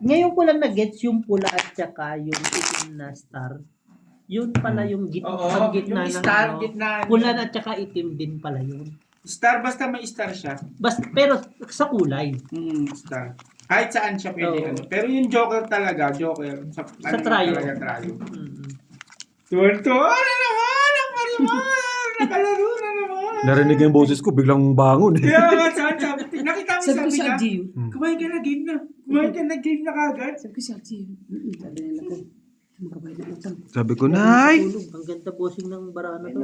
Ngayon ko lang na-gets yung pula at saka yung itim na star. Yun pala yung Oo, gitna yung ng star, ano. gitna. Pula at saka itim din pala yun. Star, basta may star siya. Pero sa kulay. Star. Kahit saan siya pwede. Oo. Ano. Pero yung Joker talaga, Joker. Sa Trio. Talaga, trio. Mm. Tuwan-tuwa na naman ang Marimar! Nakalaro na naman! Narinig yung boses ko, biglang bangon eh. Kaya nga, sabi, nakita mo Sabi ko sabi si na, Gio. kumain ka na, game na. Kumain ka na, game na kagad. Sabi ko si Gio. Sabi nila ko, makabay na utang. Sabi ko, Nay! Ang ganda bossing ng barana to.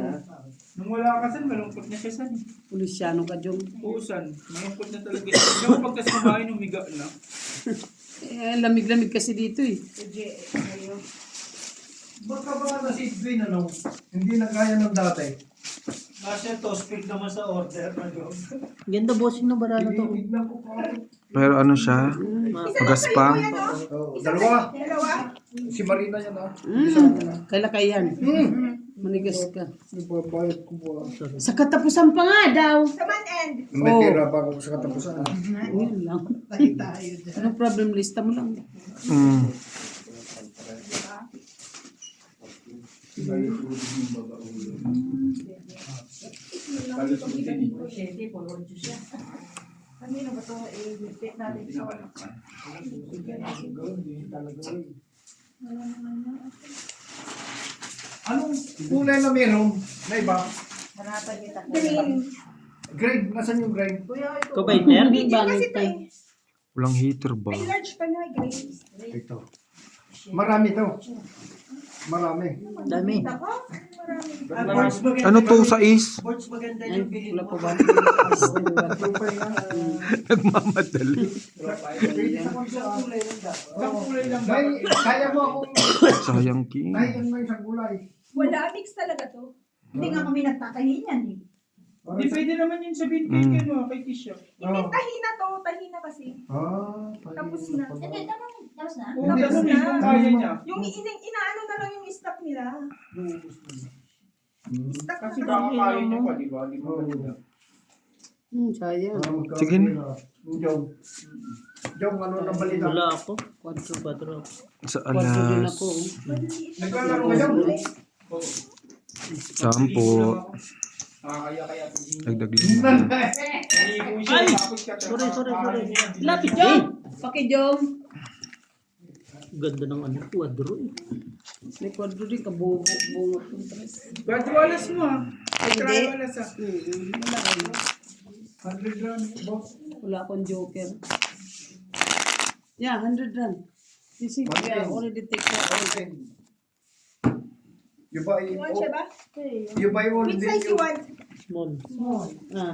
Nung wala ka san, malungkot na siya san. Polisyano ka, Jong. Uusan, malungkot na talaga. Hindi ako pagkas kumain, umiga na. Lamig-lamig kasi dito eh. Baka ba na si Edwin, ano? Hindi na kaya ng dati. Kasi toast-pick naman sa order na yun. Ganda bossing ng barana to. Tinignan ko pa. Pero ano siya? Magaspang. Oh, dalawa. Si Marina yan, ah. Kaila kayan. Manigas ka. Ibabayad ko ba? Sa katapusan pa nga daw. Sa man end. May pera pa ako sa katapusan. Yun lang. Anong problem? Lista mo lang. Mm. Kanino ba ito? I-repeat natin sa Anong kulay na meron? Na iba? Hanatan kita. Grade. Nasaan yung grade? Combiner? Medium kasi ito eh. Walang heater ba? May large pa na grades. Ito. Marami to. Marami. Dami. Ako? Marami. Boards maganda. Ano to sa is? Boards maganda yung bilhin Wala mo. pa ba? Nagmamadali. Isang kulay lang May, dapat. kaya mo akong Sayang king. kaya mo isang kulay. Wala, mix talaga to. Hindi nga kami nagtatahin yan eh. Di pwede naman yun sabihin kay ano, kay Tisha. Hindi, tahina to. Tahina kasi. Tapos na. Tapos na? Oo, ganun eh, kung kaya niya. Yung inaano na lang yung stock nila. Stock Kasi na kasi. kakakaya niya pa, di ba? Di ba kanina? Sayang. Sige na. Jong. Jong, ano na balita? Wala ako. Quadro. Quadro. Sa Quadro din alas. ako. Naglalaro ka Jong? Oo. 10. Kaya po din. Dagdag lima. Naligo siya, Ay! tapos Sorry. Lapit, Jong! Pakijong! Ganda ng ano, quadro eh. May quadro din, kabungot yung tres. Quadro alas mo ah. Hindi. Try alas ah. 100 grams, boss. Wala akong joker. Yeah, 100 rand. You see, we are already take care of it. You buy, You want siya ba? you buy all Which this. size you want? Small.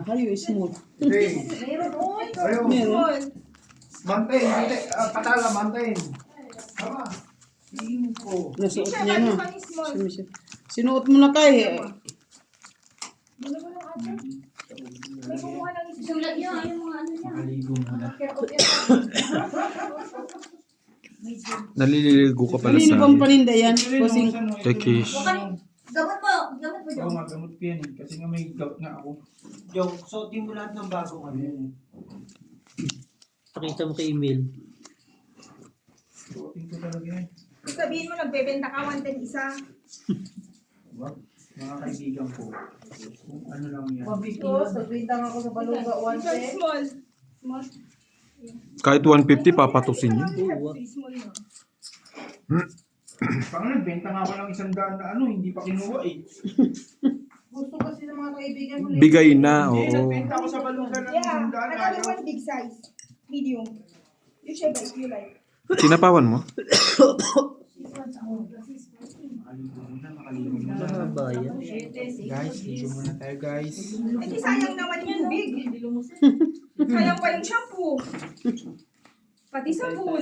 Hayo is small. Hey, Meron. Oy. ayaw. Small. Mantain, patala, mantain. Tama. Cinco. Nasuot Siya niya ba? na. This one is small. Sinuot mo na kay. Ano ba ng ate? May kumuha ng isa. Sulat niyo yung mga ano niya. Maligo muna. Naliligo ka pala Kanino sa bang paninda yan? Kasing kay Kish. Gamot po. Gamot po, Oo Jong. nga, gamot ko yan eh. Kasi nga may gout nga ako. Yung, suotin mo lahat ng bago ngayon. Pakita mo kay email. Suotin ko talaga yan. Sabihin mo, nagbebenta ka 110 isa. Diba? Mga kaibigan ko. Kung ano lang yan. Nagbebenta ako sa baluga 110. Small. Small. Kahit 150, papatusin niya. Small na. Baka nagbenta nga ako ng 100 na ano, hindi pa kinuha eh. Gusto kasi ng mga kaibigan ko. Bigay na, Hindi, oo. nagbenta ako sa balugan ng Yeah, 100 another ayaw. one big size. Medium. You should buy if you like. Sinapawan mo? Mahaba yan. Guys, ligo muna tayo guys. Eh, di sayang naman yung tubig. Sayang pa yung shampoo. Pati sabon.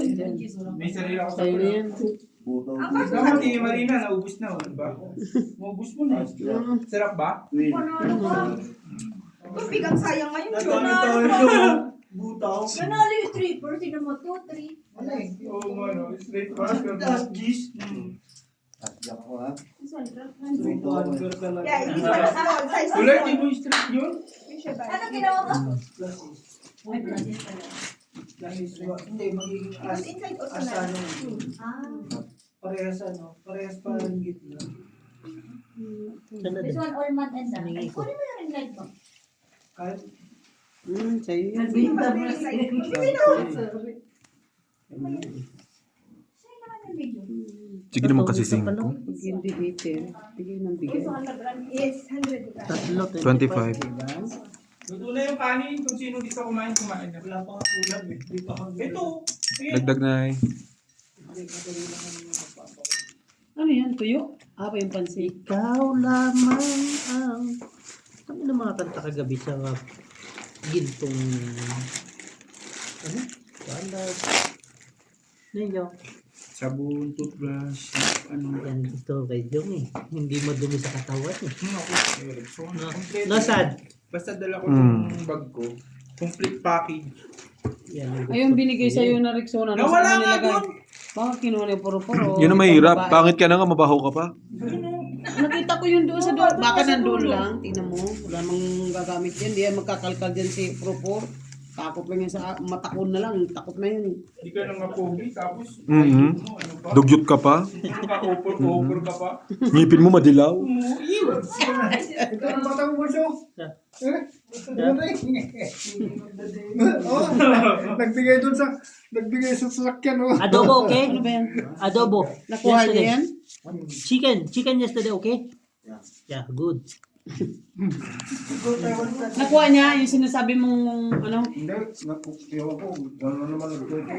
May sarili ako sa tayo na pula. yan. Ang Dapat kay Marina, naubos na, diba? Maubos mo na. Sarap ba? tubig ang sayang ngayon. Nagkakita yung butaw. Nanalo yung 3. Pero tignan mo, 2, 3. Oo nga, no? Straight basket. Gis. Straight order ka lang. Yeah, this one is small size. Ulit, di mo straight yun? You should buy. Ano ginawa mo? Plus is. Ay, plus pala. Hindi, magiging Because inside also as ano. Ah. Parehas parang gitna. Sana This din. one all month and done. Hiningi Ay, ko. kunin mo yung ring light mo. Kahit Sa'yo yan. Sino ba magbibigay sa'yo? Magbibigay na ako. Sa'yo naman yung video. Sige naman kasi Tatawid ka pa 5. lang. Pag hindi bitin, bigay ng bigay. Yes, 100. Tatlo, 25. Diba? Luto na yung kanin. Kung sino dito kumain na. wala pa nga ulam eh. Di pa kami. Ito. Dagdag na eh. Ano yan? Tuyo? Ah, pa yung pansit. Ikaw lamang ang... Ano na mga kanta kagabi sa gintong... Ano? Balat. Ninyo. Sabon, toothbrush, ano. Yan gusto kay Jong eh. Hindi madumi sa katawan eh. So, No. complete. Nasad? Basta dala ko yung bag ko. Complete package. Yan ang gusto. Ayun, binigay sa'yo na Rexona. Nawala nga doon. Bakit kinuha niya puro-puro? Yun ang mahirap. Pangit ka na nga, mabaho ka pa. Nakita ko yun doon sa doon. Baka nandun lang. Tingnan mo. Wala mang gagamit yan. Di yan magkakalkal dyan si Propor. Takot lang yan sa matakon na lang. Takot na yun. Hindi ka lang mapogi. Tapos, Mhm. ano ba? Dugyot ka pa. Ano ka, over ka pa. Ngipin mo madilaw. Iwan. Ito ang batang buso. Yeah. Oh, nagbigay sa sasakyan, oh. Adobo, okay? Ano ba yan? Adobo. Nakuha niya yan? Chicken yesterday, okay? Yeah, good. Nakuha niya yung sinasabi mong ano? Hindi, ewan ko, gano'n naman nagtuto.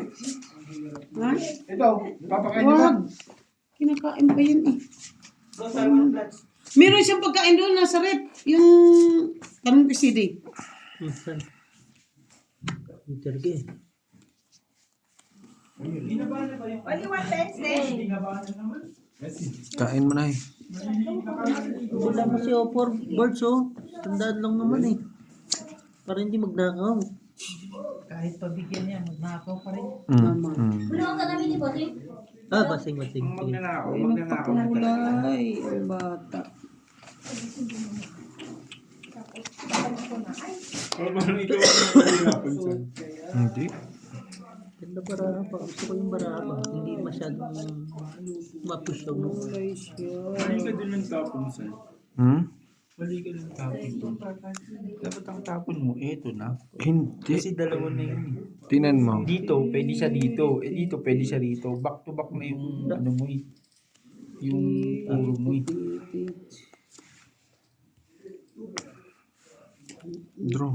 Ha? Ito, papakain niyo ba? Wag. Kinakain pa yun eh. Go tayo ng plants. Meron siyang pagkain doon nasa rep. Yung tanong PCD. Saan? Interview. Binabahan na ba yung Only 1 pence din. binabahan na naman? Kain mo na eh. Wala mo si Opor Birds, oh. Tandaan lang naman eh. Para hindi magnakaw. Kahit pabigyan niya, magnakaw pa rin. Bulungan ka namin ni Boting. Ah, basing. Kung Sige. magnanakaw, Ay, magnanakaw na talaga. nagpakulay. Ang bata. Paano ikaw ang mahirapan saan? Hindi. Ganda baraba. Gusto ko yung baraba. Hindi masyadong mapusyaw mo. Kulay siya. Mali ka dun ng tapon saan? Mali ka ng tapon dun. Dapat ang tapon mo, eto na. Hindi. Kasi dalawa na yun. Tinan mo. Dito, pwede siya dito. Dito, pwede siya dito. Back to back na yung ano mo eh. Yung puro mo eh. Draw.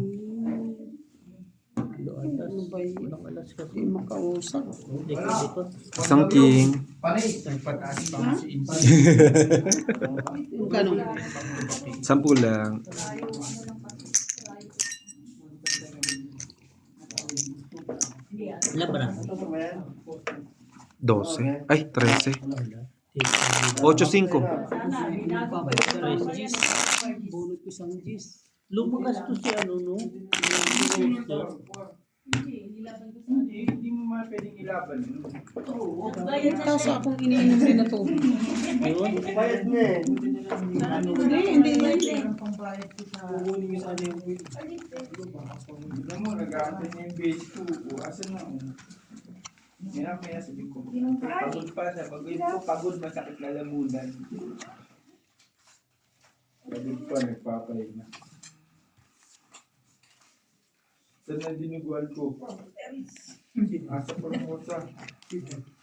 Ano ba yun? Ilang alas kasi. Hindi makausap. Hindi ko. Isang king. Nagpataas pa nga si Inti. Yung kano? 10 lang. Ilan baraba? 12. Ay, 13. 8-5. Bunot ko isang gis. Lumagas to si ano, no? Hindi mo mga pwedeng ilaban. Tapos akong iniinom din na tubig. Yun. Bayad na eh. Hindi. Kukunin mo sana yung bill. Alam mo, nag-aantay na yung base 2. Asan na? Maya sabi ko. Pagod pa siya. Pagod masakit lalamunan. Pagod pa, nagpapahinga na. Saan na dinuguan ko? Asa pa lang mo sa.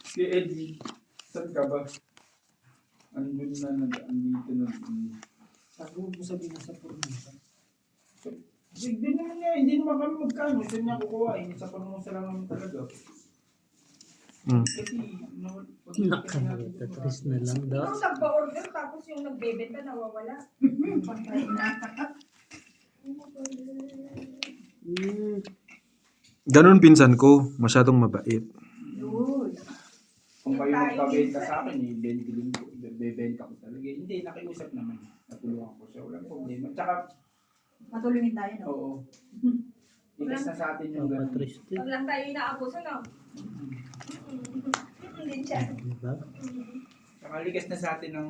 Si Eddie, saan ka ba? Andun na, andito na. Sabi mo sabihin na sa Formosa. Hindi naman niya, hindi naman kami magkano. Saan niya kukuha? Sa Formosa lang naman talaga. Kasi, Nakakita. Tris na lang daw. Yung nagpa-order tapos yung nagbebenta nawawala. Pantay na. Ganun pinsan ko. Masyadong mabait. Yun. kung kayo magpabenta sa akin, bebenta ko talaga. Hindi, nakiusap naman. Natulungan ko siya. Walang problema. Tsaka, Matulungin tayo, no? oo. Ikas na sa atin yung Papa ganun. Tris. Pag lang tayo inaabuso, no? Hindi siya. Diba? Tsaka ligas na sa atin ng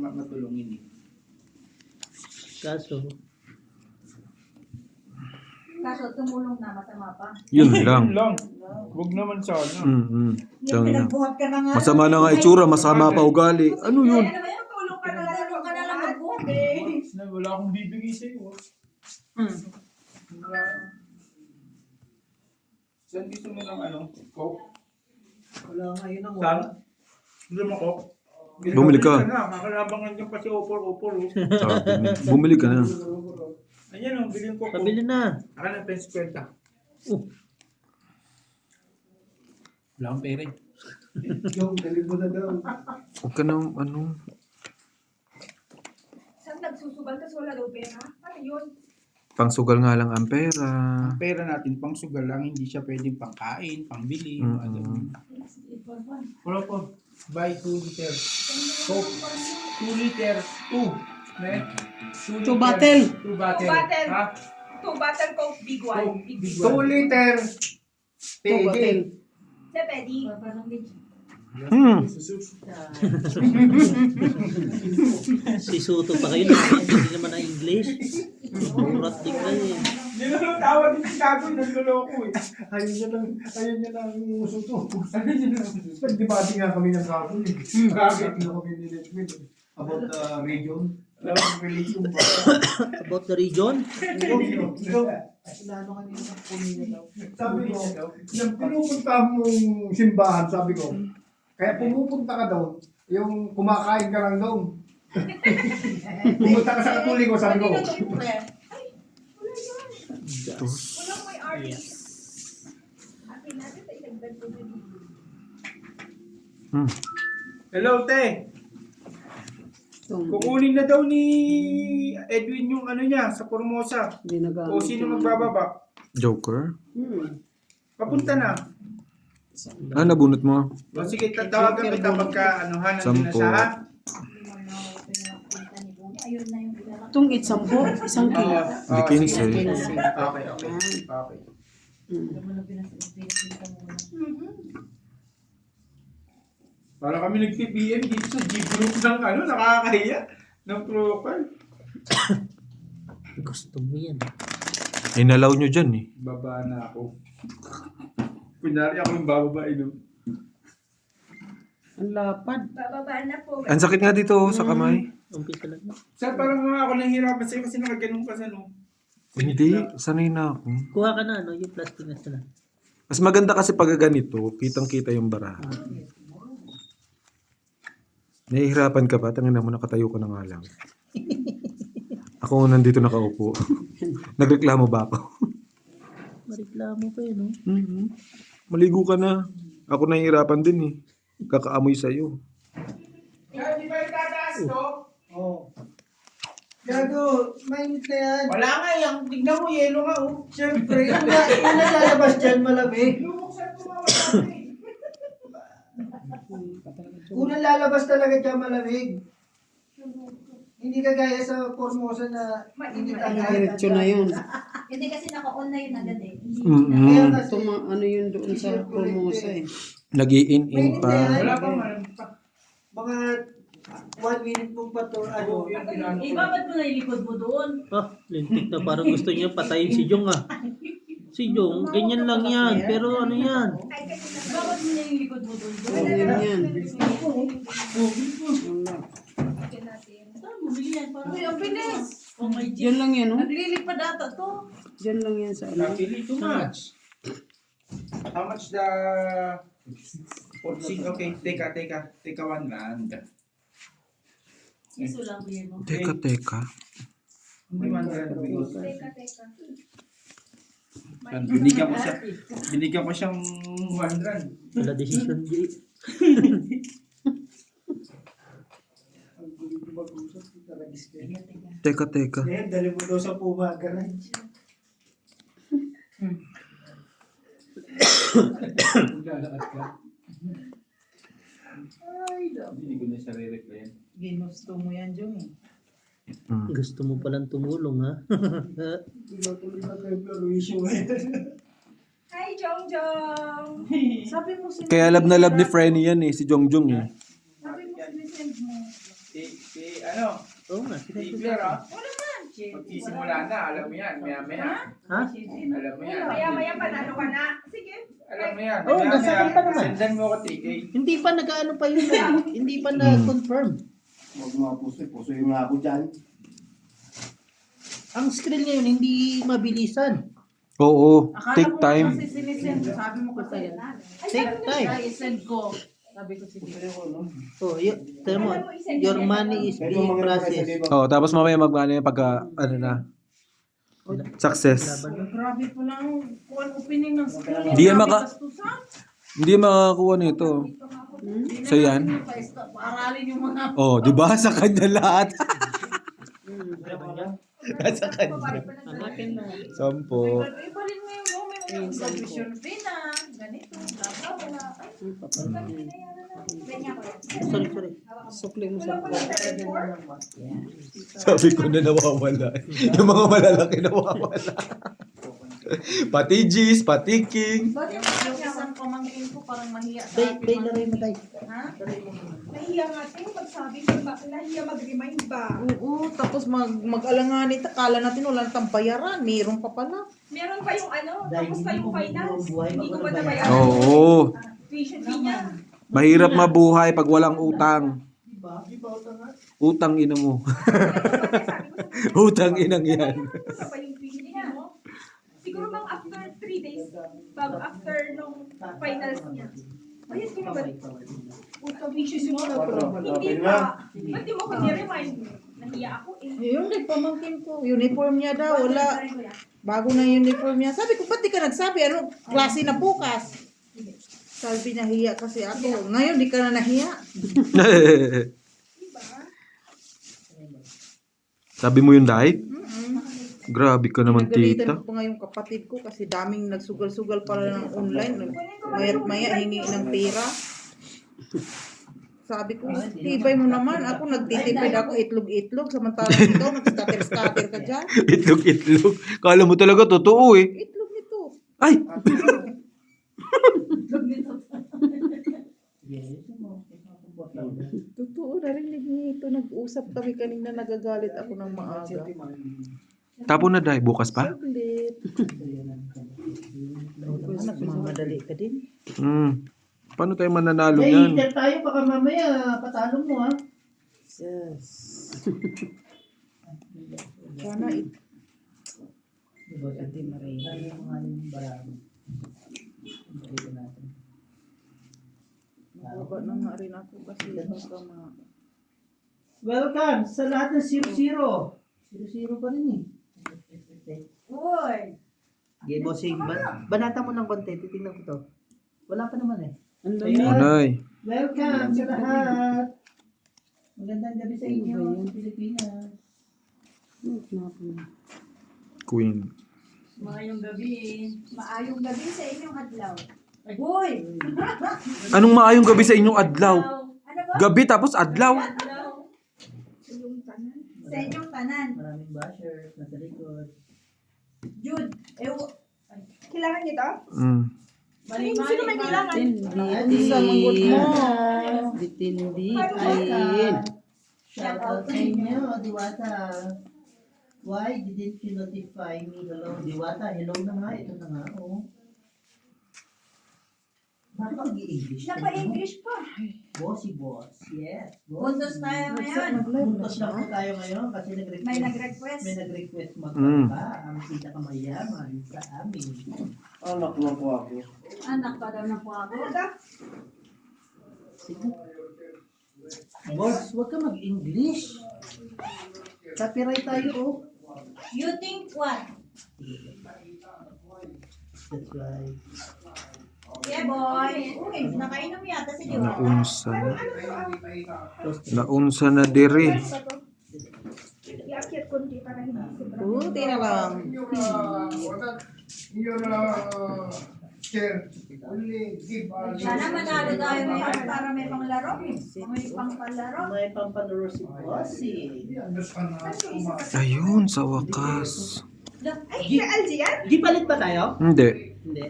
matulungin eh. Kaso, Kaso tumulong na, masama pa. Yun lang. Yun lang. Huwag naman sana. Tangina. Pinagbuhat ka na nga. Masama na nga itsura, masama pa ugali. Ano yun? Ano ba yan? Tulong ka na lang. Tulong ka na lang magbuhat eh. Wala akong bibigay sa'yo. Wala. Saan gusto mo ng ano? Coke? Wala nga yun ang Saan? wala. Gusto mo Coke? Bumili ka. Makalabangan ka pa si Opor. Sabi mo. Bumili ka na. Ayan o, bilhin ko Coke. Pabili na. Akan ng pen square. Wala akong pera eh. Yung, dali mo na daw. Huwag ka na, ano. Saan nagsusugal kasi wala daw pera? Ano yun? Pangsugal nga lang ang pera. Pera natin pang sugal lang, hindi siya pwedeng pangkain, pangbili. Wala po. Buy 2 liter. Coke. 2 liter. 2. Ne? 2 bottle. 2 bottle. 2 bottle. Ha? 2 bottle Coke, big one. Coke, Big big 2 one. liter. 2 bottle. Sa pwede. Si Soto pa kayo. Hindi naman ang English. Murat din kayo eh. Niloloko din si Gago, niloloko eh. Ayun niya lang uso to. Nag-debate nga kami ng kapon eh. Bakit na kami ni Letwin about the region. Religion ba? About the region? Sinano kanina sa pumili daw. Sabi ko, yung pinupunta mong simbahan, sabi ko, kaya pumupunta ka doon, yung kumakain ka lang doon. Pumunta ka sa Katoliko, sabi ko. Wala may artist. Akin natin, ilagdag ko na dito. Hello, te. Kukunin na daw ni Edwin yung ano niya sa Formosa. Hindi nagamit. O sino magbababa? Joker? Papunta na. Ah, nabunot mo? O sige, tatawagan kita pagka anuhan nandun na 10. siya ha. Ayun na yung pinaka. Itong 8 isang kilo. Di 15. Okay. Para kami nag-PBM dito sa G-Group ng ano, nakakahiya. Ng profile. Gusto mo yan. Inalaw nyo dyan eh. Baba na ako. Kunyari ako yung bababae no. Ang lapad. Bababa na po. Ang sakit nga dito sa kamay. Umpisa lang na. Sir, parang nga ako nahihirapan sa'yo kasi nakaganon ka sa no. Hindi, sanay na ako. Kuha ka na, no? Yung plastic na sila. Mas maganda kasi pag ganito, kitang-kita yung bara. Nahihirapan ka pa, tangina mo, nakatayo ka na nga lang. Ako nandito nakaupo. Nagreklamo ba ako? Mareklamo pa yun, no? Maligo ka na. Ako nahihirapan din eh. Kakaamoy sa'yo. Kaya di ba yung tataas to? Oo. Gago, mainit na yan. Wala nga yung tignan mo, yelo nga oh. Siyempre, yun na lalabas dyan malamig. Lumuksan ko nga wala eh. Unang lalabas talaga dyan malamig. Hindi kagaya sa Formosa na mainit agad. Diretso na yun. Hindi kasi naka-on na yun agad eh. Hindi Kaya kasi, Ito ano yun doon sa Formosa eh. Nag-i-in-in pa. Wala pa man. mga 1 minute mong pato, ano, Yung pinano ko. ba't mo nailikod mo doon? Ah, lintik na parang gusto niya patayin si Jong ah. Si Jong, ganyan lang yan. Pero ano yan? Bakit mo nailikod mo doon? Ganyan yan. Saan mo bili yan? Parang ang bilis. Oh my God. Diyan lang yan, oh. Naglilipad ata to. Diyan lang yan sa ano. Actually, too much. How much the... Okay, teka 1 rand. Iso lang bigyan mo. Teka. May 1 rand. Teka. Binigyan ko siyang 1 rand. Wala decision, Jay. ang gulit ko mag-usap, taragis ka. Teka. Eh, dali mo daw sa Puma Garage. Maglalakad ka. Hindi ko na siya re-replyan. Ginusto mo yan, Jong eh. Gusto mo palang tumulong, ha? Tuloy na kayo Florisio eh. Hi, Jongjong! Sabi mo si Kaya love na love ni Frenny yan eh, si Jongjong eh. Sabi mo si Vicente mo. Si ano? Oo nga, Si sinabi ko Claire sa ah. Wala man! Magsisimula na, alam mo yan, maya-maya. Ha? Alam mo yan. Maya-maya panalo ka na. Sige. Alam mo yan. Oo, nasa akin pa naman. Sendan mo ko, TK. Hindi pa nag-ano pa yun eh. Hindi pa na-confirm. Huwag mga puso yung nga ako dyan. Ang screen ngayon, hindi mabilisan. Oo, Akala take ko time. kasi sinisend. Sabi mo kasi, Take time. ay, send ko. Sabi ko, sige. Oh, tell mo, your money is being processed. Oh, tapos mamaya mag-ano yung pagka, ano na, success. Grabe po lang kung ano opening ng school. Hindi yan Grabe maka- kastusan. Hindi makakuha nito. So yan. Aralin yung mga Oh, di ba? Sa kanya lahat. Nasa kanya. Hanapin mo. Sampo. ibalin mo yung may mga submission fee na ganito, bla bla bla. Sorry. Sukli mo sa Sabi ko na nawawala. Yung mga malalaki nawawala. Pati G's, pati King. Bakit yung isang pamangkin ko parang mahiya sa Day, akin. laray mo, day. Ha? Nahiya nga tayo magsabi. Nahiya mag-remind ba? Oo, tapos mag-alanganit, akala natin wala nang bayaran, mayroon pa pala. Meron pa yung ano, tapos pa yung finance. buhay Hindi ko pag ba walang nabayaran? Oo. Tuition fee niya. Mahirap mabuhay pag walang utang. Utang ina mo. Utang inang yan. Ano pa yung tuition niya? Siguro mga after 3 days, bago after nung finals niya. Ayun, di ba ba? Utang issues yung hindi pa. Ba't di mo ko ni-remind? Nahiya ako eh. Yung nagpamangkin ko, uniform niya daw, wala. Bago na yung uniform niya. Sabi ko, ba't di ka nagsabi? Ano, klase na bukas? Sabi niya, hiya kasi ako. Ngayon, di ka na nahiya. Sabi mo yun, Day? Grabe ka naman, Nagalitan tita. ko pa nga yung kapatid ko kasi daming nagsugal-sugal pala ng online. Maya't maya, hingi ng pera. Sabi ko, tibay mo naman. Ako, nagtitipid ako, itlog-itlog. Samantalang ikaw, nag-scatter-scatter ka dyan. Itlog. Kala mo talaga totoo eh. Itlog nito. Ay! Totoo, narinig niyo ito. Nag-usap kami kanina, nagagalit ako ng maaga. Tapon na, Day. Bukas pa? Saglit. Nagmamadali ka din. Paano tayo mananalo Day, yan? hinter tayo, baka mamaya patalo mo ha. Yes. Sana Ate Maria. Ano yung mga yung barang? Ito natin. Baba na nga rin ako kasi baka Welcome sa lahat ng 0-0. 0-0 pa rin eh. Uy! Okay, bossing. Banata mo ng konti. Titignan ko to. Wala pa naman eh. Anay. Welcome sa lahat. Magandang gabi sa inyo sa Pilipinas. Queen. Maayong gabi sa inyong adlaw. Uy! Anong maayong gabi sa inyong adlaw? Ano ba? Gabi tapos adlaw. Adlaw. Sa inyong tanan. Sa inyong tanan. Maraming bashers nasa likod. Jude, kailangan niyo to? Sino may kailangan? Ano sa manggot mo? Bitin-bitin. Shout out sa inyo, Diwata. Why didn't you notify me? Hello, Diwata. Hello na nga. Ito na nga. Oh. Bakit mag-i-English? Napa-English pa. Bossy boss. Yes. Buntos tayo ngayon. Buntos lang po tayo ngayon kasi nag-request. May nag-request. May nag-request magpapa ang pinakamayaman sa amin. Anak lang po ako. Anak pa daw na po ako. Sige. Boss, huwag ka mag-English. Copyright tayo, oh. You think what? That's right. Yeah, boy. Uy, nakainom yata si Diwata. Naunsa na. Naunsa na diri. I-akyat konti para hindi sobra. Buti na lang. Your chair only give Sana manalo tayo ngayon para may panglaro. May pangpalaro. May pampanuro si Bossy. Ayun, sa wakas. Ay, kay Algie yan? Di palit ba tayo? Hindi. Hindi.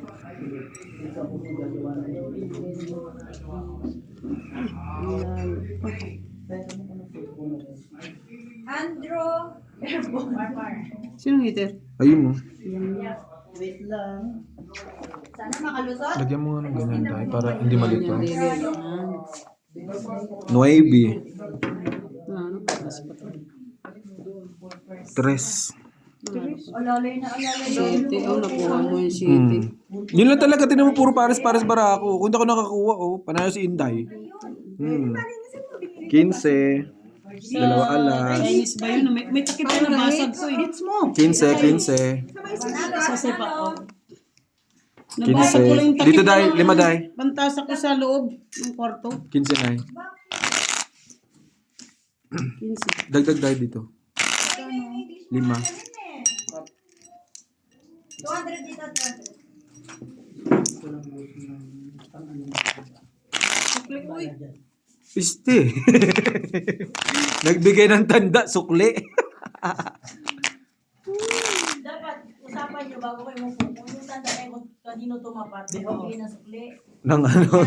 Ikaw po magagawa na yun. Ah, Andro. Marmar. Sinong hater? Ayun, oh. Wait lang. Sana makalusot. Lagyan mo nga ng ganyan tayo para hindi malito. Hindi, yan. Nueve. Ano? Mas pa to. Tres. Alalay na alalay. City. Oh, nakuha mo yung city. Yun lang talaga, tinan mo puro pares-pares bara ako. Kung hindi ako nakakuha, oh, panalo si Inday. 15. Dalawa alas. Chinese ba yun? May takip na nabasag ko eh. Hits mo. 15. Sa sepa ko. Nabasag ko lang yung 15. takip Dito ko dahil, lang. 5 dahil. Bantasa ko sa loob ng kwarto. 15 na. 15. Dagdag dahil dito. 5. 200 dito, 200. Sukli ko eh. Piste. Nagbigay ng tanda, sukli. Dapat usapan nyo bago kayo mong kung yung tanda kayo kung kanino tumapat. Okay na sukli. Nang ano.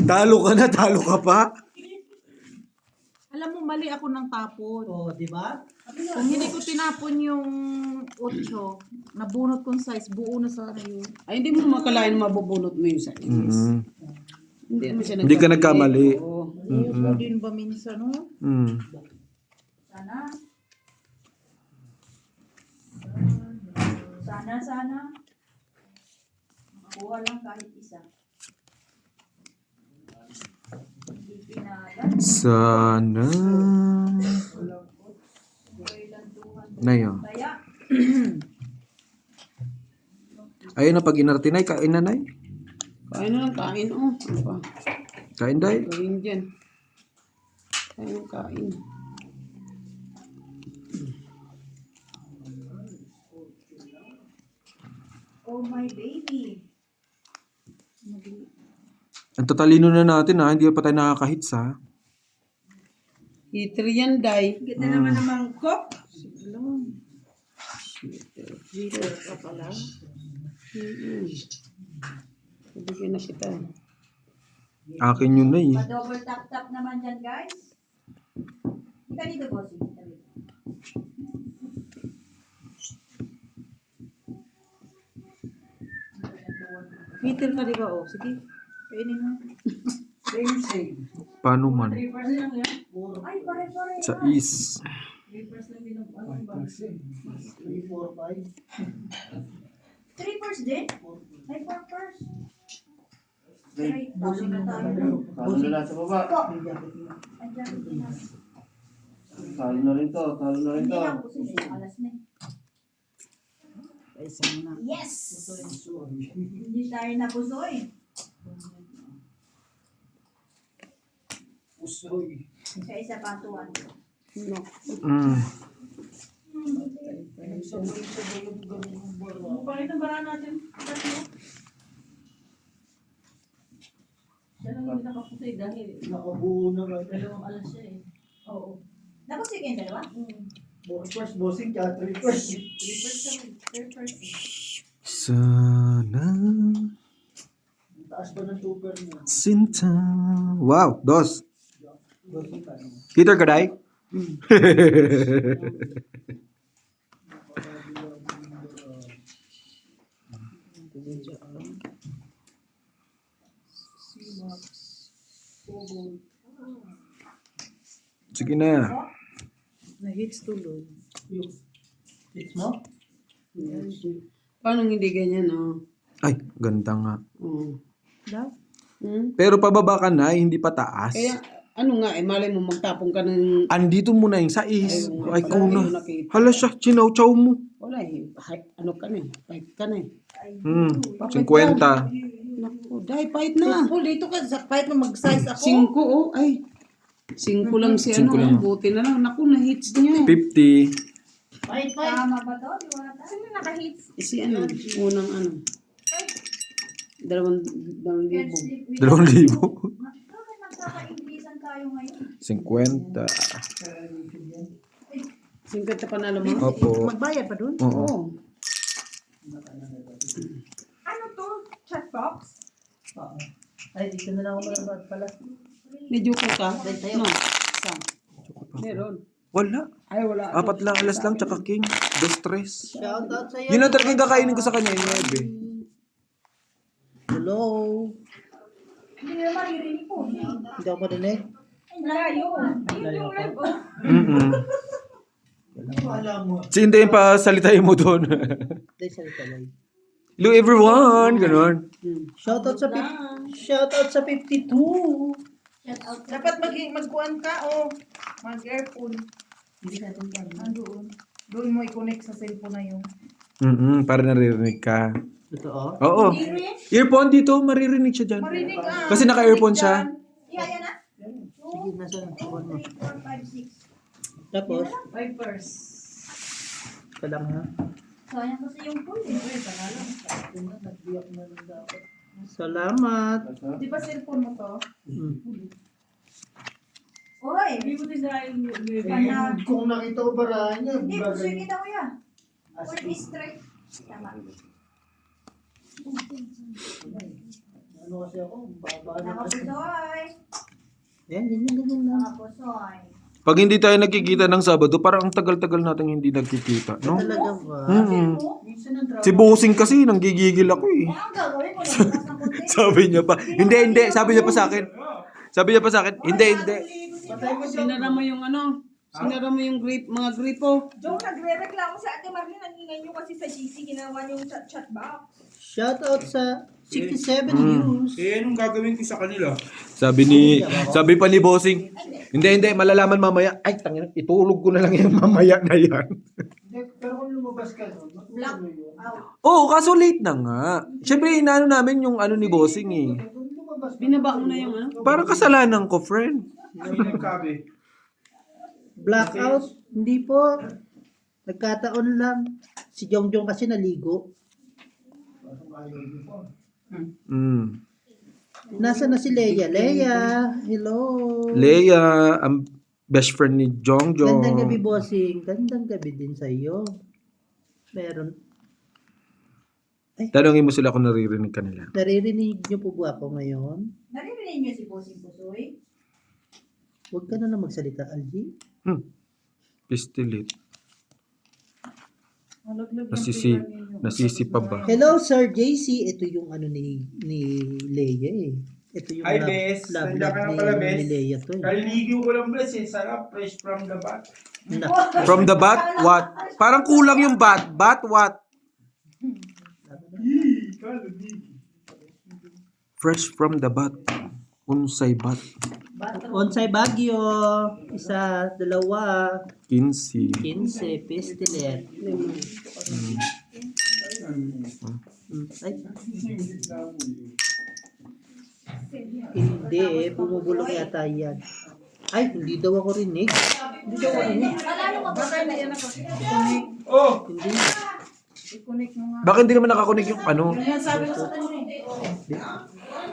Talo ka na, talo ka pa. Alam mo, mali ako ng tapon. Oh, di ba? Kung hindi ko tinapon yung 8, nabunot kong size, buo na sana yun. Ay, hindi mo makalain na mabubunot mo yung size. Hindi naman siya Hindi ka nagkamali. Oo. Buo din ba minsan, no? Sana. Sana. Makakuha lang kahit isa. Hindi pinagal. Sana. Na yun. Kaya, Ayun na, pag inartinay, kain na, Nay. Kain na lang, kain. Oh, ano pa? Kain, Day. Gawin dyan. Kain. oh my baby. Ang tatalino na natin, ha. Hindi pa tayo nakaka-hits, ha. Heater yan, Day. Ganda naman ng mangkok. Heater ka pala. Bigyan na kita. Akin yun, Nay. Pa-double tap naman dyan, guys. Hindi ka dito, bossy. Peter ka, di ba? Oh, sige. Kainin mo. Same. Paano man? Ay, pare-pare. Sa is. 3, 4, 5. 3 purse din? Ay, 4 purse. Ay, tapos na tayo. Talo na lang sa baba. Ay, dyan, dyan. Talo na rin to. Hindi lang, kasi alas na eh. Isa mo na. Yes! Hindi tayo nabusoy. Kaya isa pa tuwan. No. Bakit ang bara natin? Siya lang hindi nakapusay dahil Nakabuo na ba? 2 alas siya eh. Oo. Nabusay kayo dalawa? First bossing ka, 3 first. 3 first kami. 3 first. Sana. Taas ba ng super niya? Sinta. Wow, 2. Bossing ka. Peter ka, Day? Sige na. Na-hits tuloy. Hits mo? Paano hindi ganyan, oh? Ay, ganda nga. Oo. Daw? Pero pababa ka na, hindi pa taas. Kaya, ano nga, malay mo magtapong ka ng... Andito mo na yung sais. Ay, wala kuna. yung nakita. Hala siya, chinaw-chaw mo. Wala eh. Ano ka na eh. Fight ka na eh. 50. Naku, dahil fight na. Full dito ka, sa kahit na mag-size ako. 5, oh. Ay. 5 lang si ano. Cinco lang. Buti na lang. Naku, na-hits niya. 50. Fight. Tama ba to? Diwata? Sino naka-hits? Si ano, unang ano. 2,000. Let's sleep with 2,000. Bakit nagkaka-Inglesan tayo ngayon? 50. 50 panalo mo? Opo. Magbayad pa dun? Oo. Oo. Ano to? Chat box? Ay, dito na lang ako pala. Medyo ko ka. No. Sa. Meron. Wala. Ay, wala. 4 lang alas lang, tsaka king. 2-3. Shout out sa'yo. Yun ang talagang kakainin ko sa kanya, yung 9. Hello. Hindi na maririnig po. Hindi ako marinig. Layo. Ayun yung live, oh. Wala mo. Hindi yung pasalitain mo doon. Hindi, salita lang. Hello everyone! Ganon. Shout out sa 52. Dapat magkuhan ka o mag-earphone. Nandoon. Doon mo i-connect sa cellphone na yun. Para naririnig ka. Totoo? Oo. Earphone dito, maririnig siya dyan. Marinig ka. Kasi naka-earphone siya. Ihaya na? Sige, nasa phone mo. 3, 4, 5, 6. Tapos, Vipers. ka lang ha. Sayang kasi yung pool eh. Salamat. Di ba cellphone mo to? Oy! Kung nakita ko barahan niya, Hindi, gusto bagay. yung kita ko yan. Point is straight. Tama. Ano kasi ako, baba na kasi. Nakapusoy. Yan, ganyan lang. Nakapusoy. Pag hindi tayo nagkikita ng Sabado, parang ang tagal-tagal natin hindi nagkikita, no? Talaga ba? Si Bossing kasi, nanggigigil ako eh. Ang gagawin mo, nagbukas ng konti. Sabi niya pa, hindi, sabi niya pa sa akin. Sabi niya pa sa akin, hindi. Sinara mo yung ano? Sinara mo yung mga gripo. Joe, nagre-reklamo si Ate Marlene. Nangingan nyo kasi sa GC. Ginawa niyo yung chat box. Shout out sa 67 views. Anong gagawin ko sa kanila? Sabi pa ni Bossing, hindi, malalaman mamaya. Ay, tangina, itulog ko na lang yung mamaya na yan. Hindi, pero kung lumabas ka doon, matuloy yun. Oo, kaso late na nga. Siyempre, inaano namin yung ano ni Bossing eh. Kung lumabas ka, Binaba mo na yung ano? Parang kasalanan ko, friend. Sino nagkabi? Blackout? Hindi po. Nagkataon lang. Si Jongjong kasi naligo. Nasaan na si Leia? Leia, hello. Leia, ang best friend ni Jongjong. Gandang gabi, bossing. Gandang gabi din sa iyo. Meron. Tanongin mo sila kung naririnig kanila. Naririnig niyo po ba ako ngayon? Naririnig niyo si Bossing Pusoy? Huwag ka na lang magsalita, Algie. Pistilit. Malaglag yung Nasisi, pera ninyo. nasisi pa ba? Hello, Sir JC. Ito yung ano ni Leia eh. Ito yung Hi, Bes. love Nandiyan ka na ni, pala, ni Bes. Leia to eh. Kaliligo ko lang, Bless eh. Sarap, fresh from the bat. Na, From the bat, what? Parang kulang yung bat. Bat, what? Fresh from the bat. Unsay bat. Onsay Baguio. Isa, dalawa, 15. 15, pistilet. Ay. Hindi eh, bumubulong yata yan. Ay, hindi daw ako rinig. Hindi daw ako rinig. Malalo ka ba? Baka hindi yan nakakonnect. Oh! Hindi. I-connect mo nga. Bakit hindi naman nakakunig yung ano? Yan sabi ko sa kanya eh.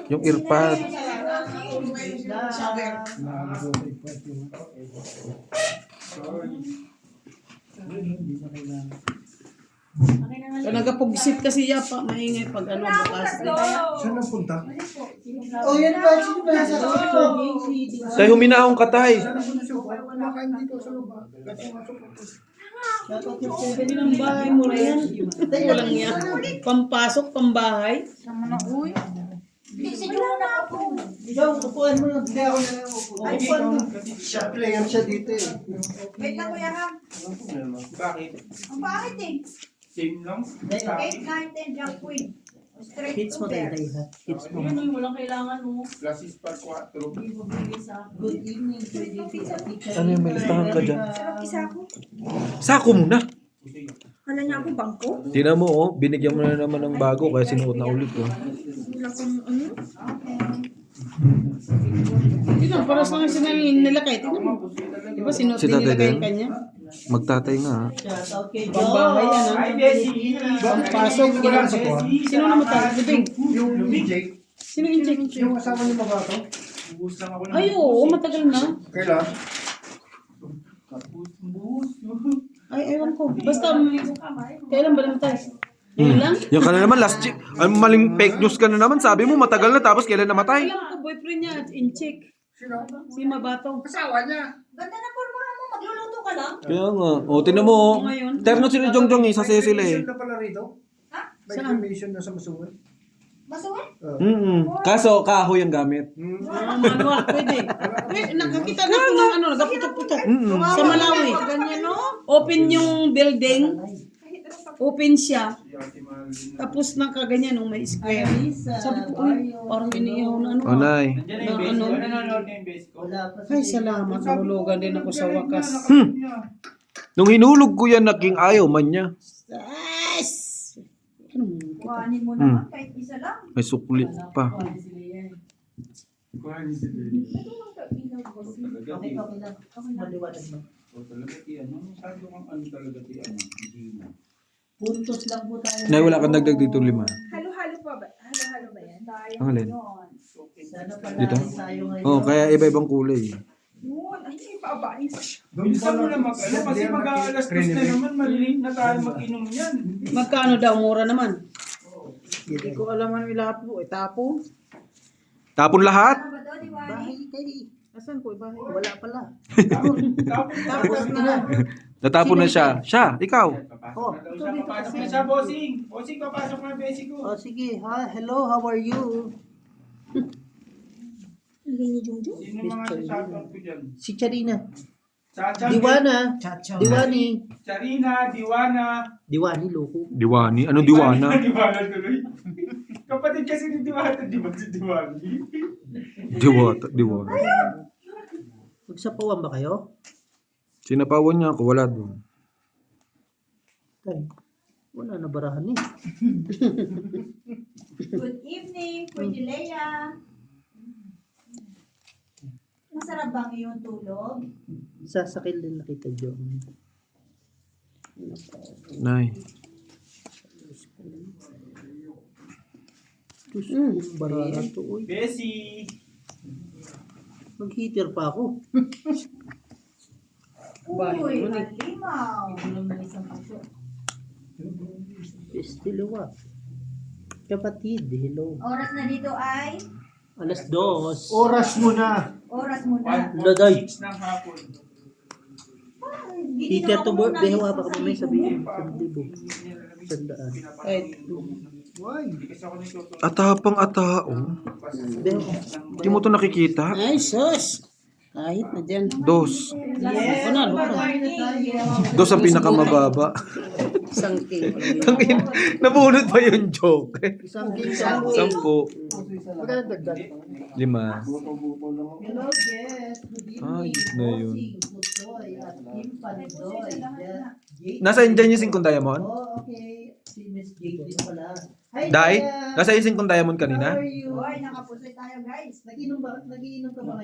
Yung earpod. So, nagapugsit kasi yapa. Maingay pag ano, bukas. saan ang punta? Oh, yan ba? Sino ba yan sa Tay, huminaong ka, tay. Kumakain dito sa loob. Pwede ng bahay mo na yan. Walang yan. Pampasok, pambahay. Naman na, uy. Hindi, si Joe na ako. Ikaw, upuan mo lang. Hindi ako na lang upuan. Upuan mo. Siya, player siya dito eh. Wait lang, Kuya Ham. Bakit? Ang bakit eh? Same lang? 8, 9, 10, jump queen. Straight Hits mo to tayo, pair. tay, ha? Hits mo. Ayun, walang kailangan mo. Classes par 4. Ibibigay sa akin. Good evening, Pwede. Ano yung may listahan ka dyan? Sarap isa ako. Sako muna. Kala niya ako bangko. Tingnan mo, oh. Binigyan mo na naman ng bago kaya sinuot na ulit, oh. Wala kong ano. Tingnan, paras lang yung nilakay. Tingnan mo. Di ba sinuot Si din Tatay nilagay din? kanya? Magtatay nga. Shoutout kay Pambahay yan, Hi, ha? Bessie! Pampasok, sino naman tayo? Bibing. Yung Jake, Sino yung check? yung asawa niyo ba ito? Ubus lang ako ng Ay, oo, matagal na. Kailan? Ay, ewan ko. Basta, kailan ba namatay? Yun lang? Yan ka na naman, last check. Ang maling fake news ka na naman. Sabi mo, matagal na tapos kailan namatay? Alam ko, boyfriend niya, in check. Sino? Si Mabato. Asawa niya. Ganda na pormahan mo. ka lang. Kaya nga. O, tinan mo. Ngayon. Terno sila Jongjong eh, sa May sila eh. cremation na pala rito. Ha? May Saan? cremation na sa Masugan. Masuwan? Kaso, kahoy ang gamit. Manual, pwede. Nakakita na ako ng ano, nagaputok-putok. Sa Malawi. Ganyan, no? Open yung building. Open siya. Tapos nakaganyan, may square. Sabi ko, uy, parang iniihaw na ano. Anay. Nandiyan na yung base ko. Nanonood na yung base ko. Wala pa Ay, salamat. Nahulugan din ako sa wakas. Nung hinulog ko yan, naging ayaw man niya. Yes! Ano mo? Kuhanin mo naman kahit isa lang. May sukli pa. Kuhanin sila. Okay, okay lang. Maliwanag mo. O talaga tiyan. Masyado kang ano talaga tiyan. Hindi na. Puntos lang po tayo. Nay, wala kang dagdag dito 5. Halo-halo pa ba? Halo-halo ba yan? Ang alin? Sana pala Dito? tayo ngayon. Oh, kaya iba-ibang kulay. Yun. Ay, paabain pa siya. Bilisan mo na mag-ano kasi mag-aalas 2 na naman. Malilate na tayo mag-inom yan. Magkano daw? Mura naman. Hindi ko alam ano ilapo. Tapo. Tapon lahat? Ano ba to, di ba? Bahay kayo. Asan ko? Bahay. Wala pala. Tapos na. Natapon na siya. Siya, ikaw. Papasok na siya, bossing. Bossing, papasok na basic ko. Oh, sige. Ha? Hello, how are you? Sino mga shoutout ko dyan? Si Charina. Chacha, Diwana. Diwani. Charina, Diwana. Diwani, loko. Diwani? Anong diwana? Diwana tuloy. Kapatid kasi ni Diwana, di ba si Diwani? Diwata. Magsapawan ba kayo? Sinapawan niya ako, wala doon. Tay, wala na barahan eh. Good evening, Pwede Leia. Masarap bang iyong tulog? Sasakil din nakita dyan. Nay. Barahan to, uy. Bessie. Mag-heater pa ako. Uy, halimaw. Pestilewa. Kapatid, hello. Oras na dito ay? Alas 2. Oras mo na. Oras mo na. Laday. 1:06 ng hapon. Heater to board. Behawa pa ka may sabihin. 1,000. 100. Hindi kasi ako nagtutunan. Atapang atao. Hindi mo to nakikita? Ay, sus! Kahit na dyan. 2. Ako na, lupa. 2 ang pinakamababa. Isang king. Tangin, nabunod pa yung joke. Isang king 10. Magkano dagdag? 5. Hello, guys. Good evening. Ay, na yun. Bossing, Pusoy, at Kim Pandoy. Jade. Nasa dyan yung 5 diamond? Oh, okay. Si Miss Jade din pala. Hi, Dai? Daya. Nasa yung 5 diamond How kanina? are you? Uy, nakapusoy tayo guys. Nagiinom ka ba ngayon?